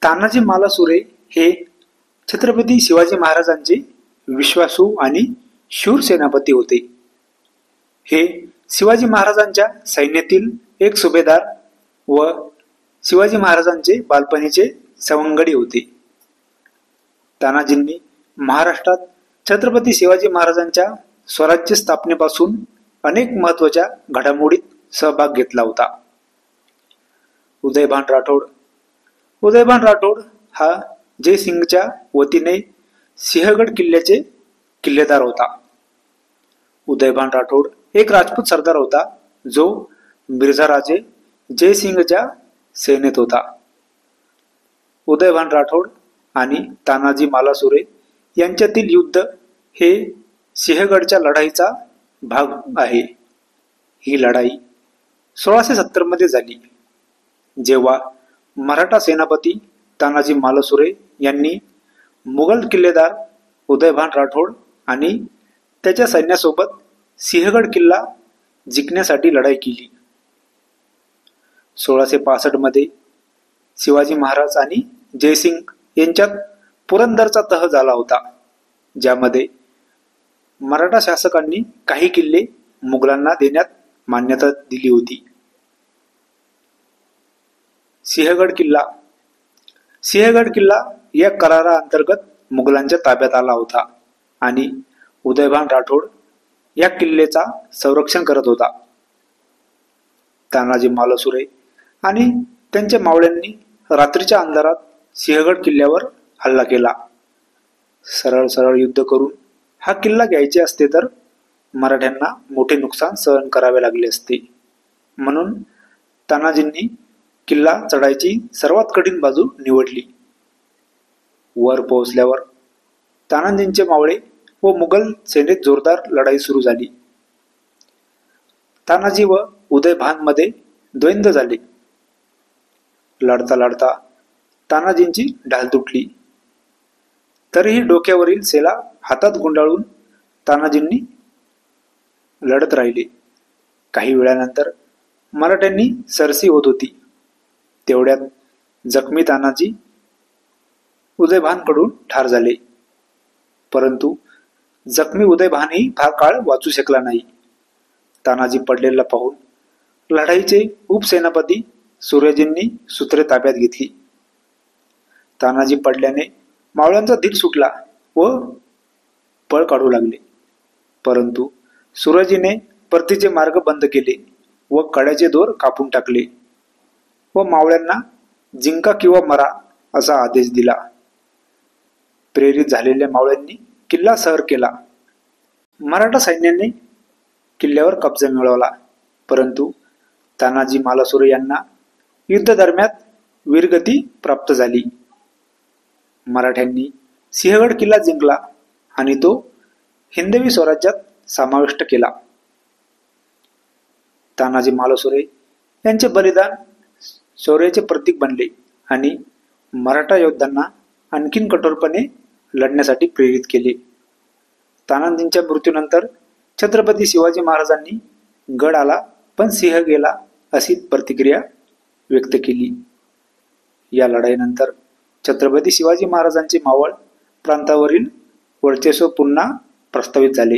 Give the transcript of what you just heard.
तानाजी मालुसरे हे छत्रपती शिवाजी महाराजांचे विश्वासू आणि शूर सेनापती होते. हे शिवाजी महाराजांच्या सैन्यातील एक सुभेदार व शिवाजी महाराजांचे बालपणीचे सवंगडी होते. तानाजींनी महाराष्ट्रात छत्रपती शिवाजी महाराजांच्या स्वराज्य स्थापनेपासून अनेक महत्त्वाच्या घडामोडीत सहभाग घेतला होता. उदयभान राठोड हा जयसिंगच्या वतीने सिंहगड किल्ल्याचे किल्लेदार होता. उदयभान राठोड एक राजपूत सरदार होता जो मिर्झा राजे जयसिंगच्या सेनेत होता. उदयभान राठोड आणि तानाजी मालुसरे यांच्यातील युद्ध हे सिंहगडच्या लढाईचा भाग आहे. ही लढाई 1670 मध्ये झाली, जेव्हा मराठा सेनापती तानाजी मालुसरे यांनी मुघल किल्लेदार उदयभान राठोड आणि त्याच्या सैन्यासोबत सिंहगड किल्ला जिंकण्यासाठी लढाई केली. 1665 मध्ये शिवाजी महाराज आणि जयसिंग यांच्यात पुरंदरचा तह झाला होता, ज्यामध्ये मराठा शासकांनी काही किल्ले मुघलांना देण्यात मान्यता दिली होती. सिंहगड किल्ला या कराराअंतर्गत मुघलांच्या ताब्यात आला होता आणि उदयभान राठोड या किल्ल्याचा संरक्षण करत होता. तानाजी मालुसरे आणि त्यांच्या मावळ्यांनी रात्रीच्या अंधारात सिंहगड किल्ल्यावर हल्ला केला. सरळ युद्ध करून हा किल्ला घ्यायचे असते तर मराठ्यांना मोठे नुकसान सहन करावे लागले असते. म्हणून तानाजींनी किल्ला चढायची सर्वात कठीण बाजू निवडली. वर पोहोचल्यावर तानाजींचे मावळे व मुघल सेनेत जोरदार लढाई सुरू झाली. तानाजी व उदयभान मध्ये द्वंद्व झाले. लढता तानाजींची ढाल तुटली. तरीही डोक्यावरील सेला हातात गुंडाळून तानाजींनी लढत राहिले. काही वेळानंतर मराठ्यांनी सरसी होत होती. तेवढ्यात जखमी तानाजी उदयभानकडून ठार झाले. परंतु जखमी उदयभानही फार काळ वाचू शकला नाही. तानाजी पडलेला पाहून लढाईचे उपसेनापती सूर्यजींनी सूत्रे ताब्यात घेतली. तानाजी पडल्याने मावळ्यांचा धीर सुटला व पळ काढू लागले. परंतु सूर्यजीने परतीचे मार्ग बंद केले व कड्याचे दोर कापून टाकले व मावळ्यांना जिंका किंवा मरा असा आदेश दिला. प्रेरित झालेल्या मावळ्यांनी किल्ला सर केला. मराठा सैन्याने किल्ल्यावर कब्जा मिळवला. परंतु तानाजी मालुसरे यांना युद्ध दरम्यान वीरगती प्राप्त झाली. मराठ्यांनी सिंहगड किल्ला जिंकला आणि तो हिंदवी स्वराज्यात समाविष्ट केला. तानाजी मालुसरे यांचे बलिदान शौर्याचे प्रतीक बनले आणि मराठा योद्ध्यांना आणखीन कठोरपणे लढण्यासाठी प्रेरित केले. तानाजींच्या मृत्यूनंतर छत्रपती शिवाजी महाराजांनी गड आला पण सिंह गेला अशी प्रतिक्रिया व्यक्त केली. या लढाईनंतर छत्रपती शिवाजी महाराजांचे मावळ प्रांतावरील वर्चस्व पुन्हा प्रस्थापित झाले.